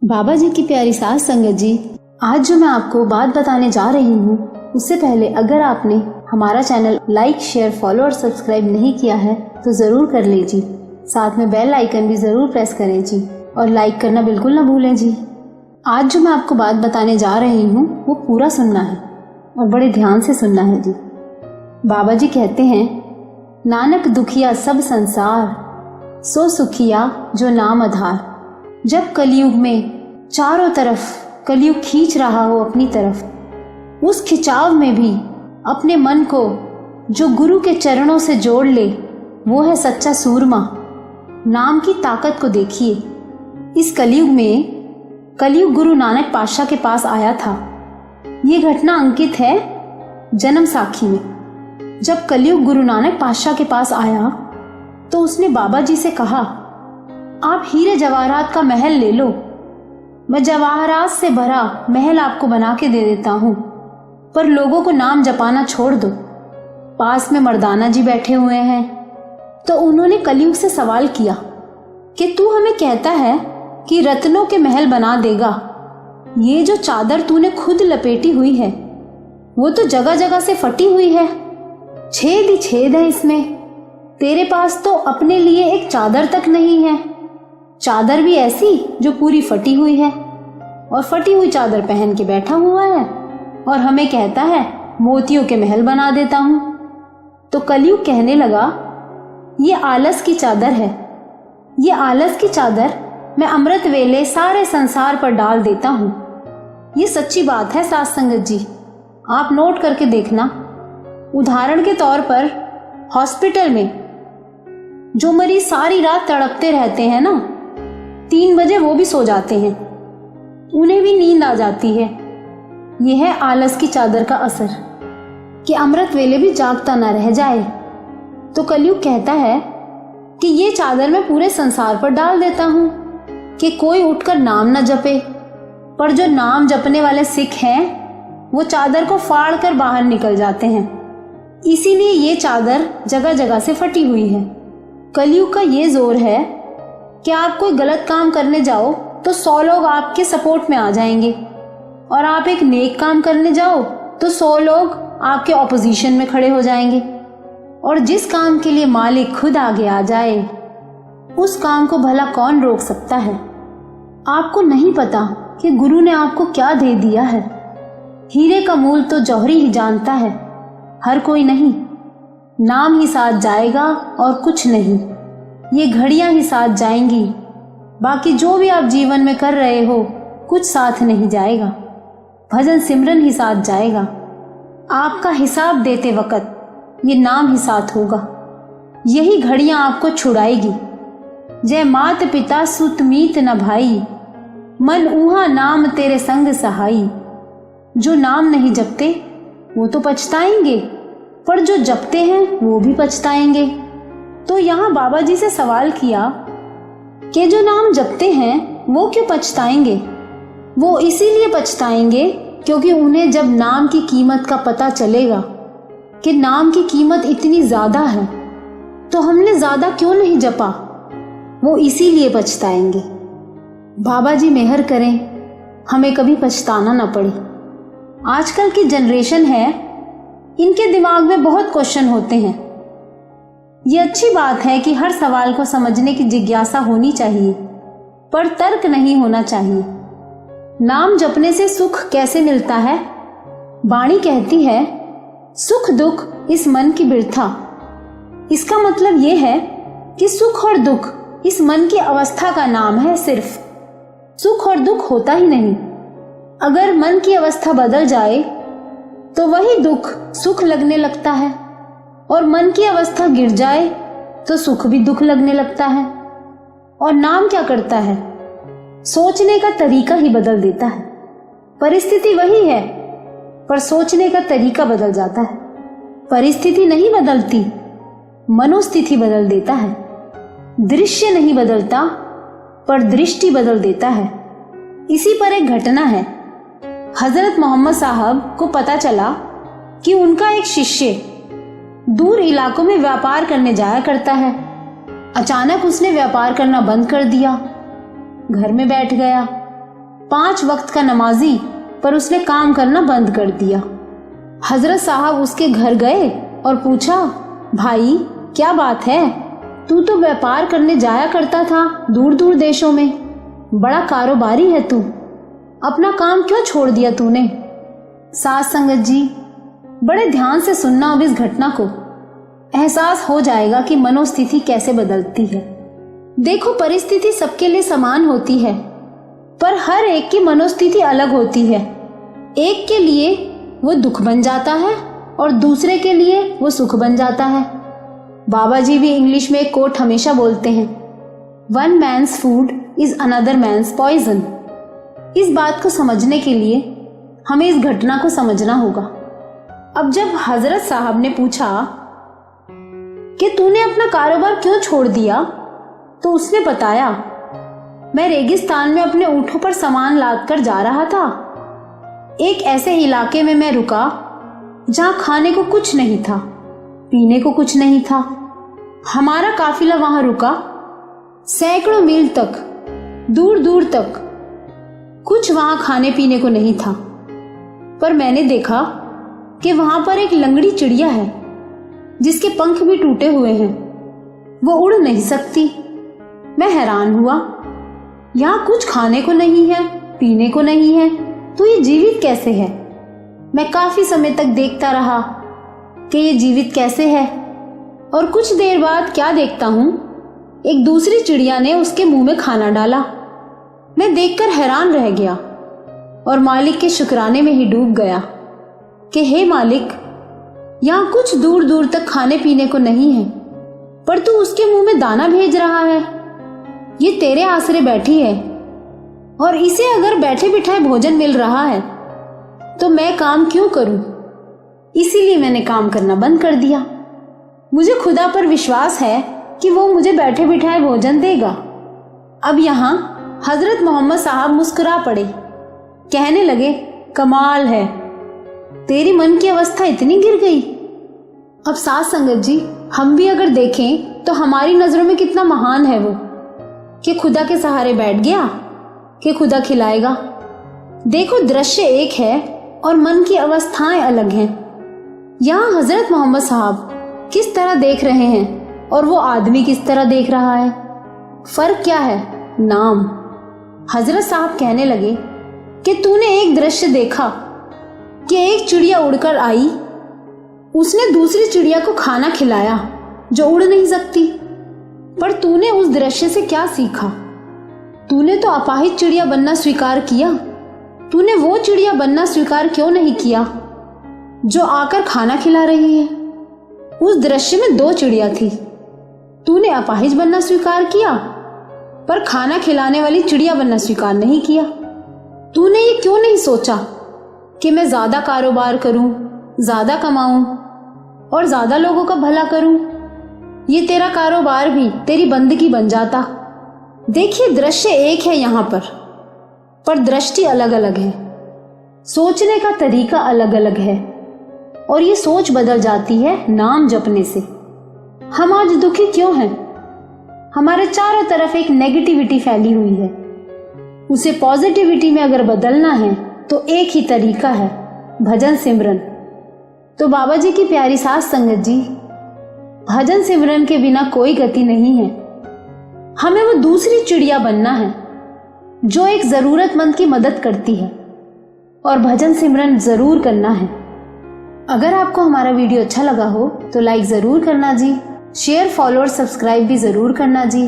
बाबा जी की प्यारी साथ संगत जी, आज जो मैं आपको बात बताने जा रही हूँ उससे पहले अगर आपने हमारा चैनल लाइक, शेयर, फॉलो और सब्सक्राइब नहीं किया है तो ज़रूर कर लीजिए। साथ में बेल आइकन भी ज़रूर प्रेस करें जी, और लाइक करना बिल्कुल ना भूलें जी। आज जो मैं आपको बात बताने जा रही हूँ वो पूरा सुनना है और बड़े ध्यान से सुनना है जी। बाबा जी कहते हैं, नानक दुखिया सब संसार, सो सुखिया जो नाम आधार। जब कलयुग में चारों तरफ कलयुग खींच रहा हो अपनी तरफ, उस खिंचाव में भी अपने मन को जो गुरु के चरणों से जोड़ ले वो है सच्चा सूरमा। नाम की ताकत को देखिए। इस कलयुग में कलयुग गुरु नानक पातशाह के पास आया था। ये घटना अंकित है जन्म साखी में। जब कलयुग गुरु नानक पातशाह के पास आया तो उसने बाबा जी से कहा, आप हीरे जवाहरात का महल ले लो, मैं जवाहरात से भरा महल आपको बना के दे देता हूँ, पर लोगों को नाम जपाना छोड़ दो। पास में मर्दाना जी बैठे हुए हैं। तो उन्होंने कलयुग से सवाल किया कि तू हमें कहता है कि रत्नों के महल बना देगा, ये जो चादर तूने खुद लपेटी हुई है वो तो जगह जगह से फटी हुई है, छेद ही छेद है इसमें। तेरे पास तो अपने लिए एक चादर तक नहीं है, चादर भी ऐसी जो पूरी फटी हुई है, और फटी हुई चादर पहन के बैठा हुआ है और हमें कहता है मोतियों के महल बना देता हूं। तो कलयुग कहने लगा, ये आलस की चादर है, ये आलस की चादर मैं अमृत वेले सारे संसार पर डाल देता हूं। ये सच्ची बात है साथ संगत जी, आप नोट करके देखना। उदाहरण के तौर पर हॉस्पिटल में जो मरीज सारी रात तड़पते रहते हैं ना, 3 बजे वो भी सो जाते हैं, उन्हें भी नींद आ जाती है। यह है आलस की चादर का असर कि अमृत वेले भी जागता न रह जाए। तो कलयुग कहता है कि ये चादर मैं पूरे संसार पर डाल देता हूं कि कोई उठकर नाम न जपे, पर जो नाम जपने वाले सिख हैं वो चादर को फाड़ कर बाहर निकल जाते हैं। इसीलिए ये चादर जगह जगह से फटी हुई है। कलयुग का ये जोर है कि आप कोई गलत काम करने जाओ तो 100 लोग आपके सपोर्ट में आ जाएंगे, और आप एक नेक काम करने जाओ तो 100 लोग आपके ऑपोजिशन में खड़े हो जाएंगे। और जिस काम के लिए मालिक खुद आगे आ जाए उस काम को भला कौन रोक सकता है। आपको नहीं पता कि गुरु ने आपको क्या दे दिया है। हीरे का मूल तो जौहरी ही जानता है, हर कोई नहीं। नाम ही साथ जाएगा और कुछ नहीं, ये घड़ियां ही साथ जाएंगी, बाकी जो भी आप जीवन में कर रहे हो कुछ साथ नहीं जाएगा। भजन सिमरन ही साथ जाएगा। आपका हिसाब देते वक्त ये नाम ही साथ होगा। यही घड़ियां आपको छुड़ाएगी। जय मात पिता सुत मीत न भाई, मन ऊहा नाम तेरे संग सहाई। जो नाम नहीं जपते वो तो पछताएंगे, पर जो जपते हैं वो भी पछताएंगे। तो यहाँ बाबा जी से सवाल किया कि जो नाम जपते हैं वो क्यों पछताएंगे। वो इसीलिए पछताएंगे क्योंकि उन्हें जब नाम की कीमत का पता चलेगा कि नाम की कीमत इतनी ज्यादा है तो हमने ज्यादा क्यों नहीं जपा, वो इसीलिए पछताएंगे। बाबा जी मेहर करें हमें कभी पछताना ना पड़े। आजकल की जनरेशन है, इनके दिमाग में बहुत क्वेश्चन होते हैं। ये अच्छी बात है कि हर सवाल को समझने की जिज्ञासा होनी चाहिए, पर तर्क नहीं होना चाहिए। नाम जपने से सुख कैसे मिलता है। वाणी कहती है, सुख दुख इस मन की बिरथा। इसका मतलब यह है कि सुख और दुख इस मन की अवस्था का नाम है सिर्फ। सुख और दुख होता ही नहीं। अगर मन की अवस्था बदल जाए तो वही दुख सुख लगने लगता है, और मन की अवस्था गिर जाए तो सुख भी दुख लगने लगता है। और नाम क्या करता है, सोचने का तरीका ही बदल देता है। परिस्थिति वही है पर सोचने का तरीका बदल जाता है। परिस्थिति नहीं बदलती, मनोस्थिति बदल देता है। दृश्य नहीं बदलता पर दृष्टि बदल देता है। इसी पर एक घटना है। हजरत मोहम्मद साहब को पता चला कि उनका एक शिष्य दूर इलाकों में व्यापार करने जाया करता है। अचानक उसने व्यापार करना बंद कर दिया, घर में बैठ गया। 5 वक्त का नमाजी, पर उसने काम करना बंद कर दिया। हजरत साहब उसके घर गए और पूछा, भाई क्या बात है, तू तो व्यापार करने जाया करता था दूर दूर देशों में, बड़ा कारोबारी है तू, अपना काम क्यों छोड़ दिया तूने? साध संगत जी, बड़े ध्यान से सुनना अब इस घटना को, एहसास हो जाएगा कि मनोस्थिति कैसे बदलती है। देखो, परिस्थिति सबके लिए समान होती है, पर हर एक की मनोस्थिति अलग होती है। एक के लिए वो दुख बन जाता है और दूसरे के लिए वो सुख बन जाता है। बाबा जी भी इंग्लिश में एक कोट हमेशा बोलते हैं, one man's food is another man's poison. इस बात को समझने के लिए हमें इस घटना को समझना होगा। अब जब हजरत साहब ने पूछा कि तूने अपना कारोबार क्यों छोड़ दिया, तो उसने बताया, मैं रेगिस्तान में अपने ऊँटों पर सामान लाद कर जा रहा था। एक ऐसे इलाके में मैं रुका जहाँ खाने को कुछ नहीं था, पीने को कुछ नहीं था। हमारा काफिला वहां रुका, सैकड़ों मील तक, दूर दूर तक कुछ वहां खाने पीने को नहीं था। पर मैंने देखा कि वहां पर एक लंगड़ी चिड़िया है जिसके पंख भी टूटे हुए हैं, वो उड़ नहीं सकती। मैं हैरान हुआ, यहाँ कुछ खाने को नहीं है, पीने को नहीं है, तो ये जीवित कैसे है? मैं काफी समय तक देखता रहा कि ये जीवित कैसे है, और कुछ देर बाद क्या देखता हूँ, एक दूसरी चिड़िया ने उसके मुंह में खाना डाला। मैं देखकर हैरान रह गया और मालिक के शुक्राने में ही डूब गया कि हे मालिक, यहाँ कुछ दूर दूर तक खाने पीने को नहीं है, पर तू उसके मुंह में दाना भेज रहा है। ये तेरे आसरे बैठी है और इसे अगर बैठे बिठाए भोजन मिल रहा है तो मैं काम क्यों करूं? इसीलिए मैंने काम करना बंद कर दिया। मुझे खुदा पर विश्वास है कि वो मुझे बैठे बिठाए भोजन देगा। अब यहाँ हजरत मोहम्मद साहब मुस्कुरा पड़े, कहने लगे, कमाल है, तेरी मन की अवस्था इतनी गिर गई। अब साथ संगत जी, हम भी अगर देखें तो हमारी नजरों में कितना महान है वो, कि खुदा के सहारे बैठ गया कि खुदा खिलाएगा। देखो, दृश्य एक है और मन की अवस्थाएं अलग हैं। यहाँ हजरत मोहम्मद साहब किस तरह देख रहे हैं और वो आदमी किस तरह देख रहा है, फर्क क्या है? नाम। हजरत साहब कहने लगे कि तूने एक दृश्य देखा कि एक चिड़िया उड़कर आई, उसने दूसरी चिड़िया को खाना खिलाया जो उड़ नहीं सकती, पर तूने उस दृश्य से क्या सीखा? तूने तो अपाहिज चिड़िया बनना स्वीकार किया। तूने वो चिड़िया बनना स्वीकार क्यों नहीं किया जो आकर खाना खिला रही है? उस दृश्य में 2 चिड़िया थी। तूने अपाहिज बनना स्वीकार किया, पर खाना खिलाने वाली चिड़िया बनना स्वीकार नहीं किया। तूने ये क्यों नहीं सोचा कि मैं ज्यादा कारोबार करूं, ज्यादा कमाऊं और ज्यादा लोगों का भला करूं? ये तेरा कारोबार भी तेरी बंदगी बन जाता। देखिए, दृश्य एक है यहाँ पर दृष्टि अलग अलग है, सोचने का तरीका अलग अलग है, और ये सोच बदल जाती है नाम जपने से। हम आज दुखी क्यों हैं? हमारे चारों तरफ एक नेगेटिविटी फैली हुई है। उसे पॉजिटिविटी में अगर बदलना है तो एक ही तरीका है, भजन सिमरन। तो बाबा जी की प्यारी साथ संगत जी, भजन सिमरन के बिना कोई गति नहीं है। हमें वो दूसरी चिड़िया बनना है जो एक जरूरतमंद की मदद करती है, और भजन सिमरन जरूर करना है। अगर आपको हमारा वीडियो अच्छा लगा हो तो लाइक जरूर करना जी, शेयर, फॉलो और सब्सक्राइब भी जरूर करना जी।